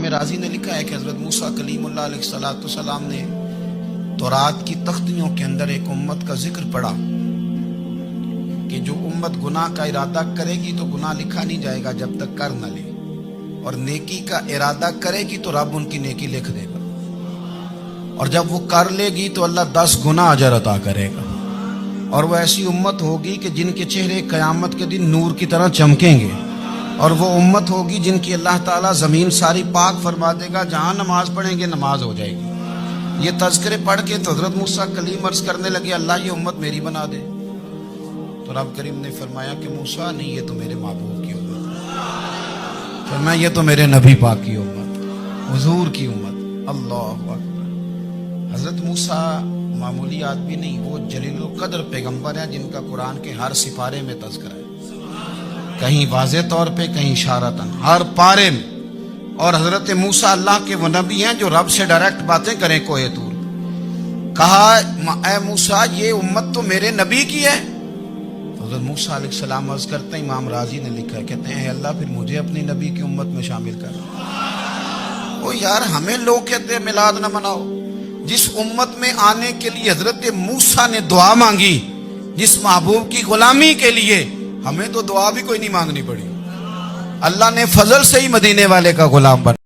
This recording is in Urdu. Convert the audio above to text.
امام راضی نے لکھا ہے کہ حضرت موسیٰ کلیم اللہ علیہ السلام نے تورات کی تختیوں کے اندر ایک امت کا ذکر پڑھا کہ جو امت گناہ کا ارادہ کرے گی تو گناہ لکھا نہیں جائے گا جب تک کر نہ لے، اور نیکی کا ارادہ کرے گی تو رب ان کی نیکی لکھ دے گا، اور جب وہ کر لے گی تو اللہ 10 گنا اجر عطا کرے گا۔ اور وہ ایسی امت ہوگی کہ جن کے چہرے قیامت کے دن نور کی طرح چمکیں گے، اور وہ امت ہوگی جن کی اللہ تعالیٰ زمین ساری پاک فرما دے گا، جہاں نماز پڑھیں گے نماز ہو جائے گی۔ یہ تذکرے پڑھ کے تو حضرت موسیٰ کلیم عرض کرنے لگے اللہ یہ امت میری بنا دے، تو رب کریم نے فرمایا کہ موسیٰ نہیں، یہ تو میرے محبوب کی امت ہے، فرمایا یہ تو میرے نبی پاک کی امت، حضور کی امت۔ اللہ اکبر۔ حضرت موسیٰ معمولی آدمی نہیں، وہ جلیل القدر پیغمبر ہیں جن کا قرآن کے ہر سپارے میں تذکرہ ہے، کہیں واضح طور پہ کہیں اشارتاً، ہر پارے میں۔ اور حضرت موسیٰ اللہ کے وہ نبی ہیں جو رب سے ڈائریکٹ باتیں کریں کوہ طور۔ کہا اے موسیٰ یہ امت تو میرے نبی کی ہے۔ حضرت موسیٰ علیہ السلام عرض کرتے ہیں، امام راضی نے لکھا ہے، کہتے ہیں اے اللہ پھر مجھے اپنی نبی کی امت میں شامل کر۔ او یار ہمیں لوگ کہتے ہیں میلاد نہ مناؤ، جس امت میں آنے کے لیے حضرت موسیٰ نے دعا مانگی، جس محبوب کی غلامی کے لیے، ہمیں تو دعا بھی کوئی نہیں مانگنی پڑی، اللہ نے فضل سے ہی مدینے والے کا غلام بنا۔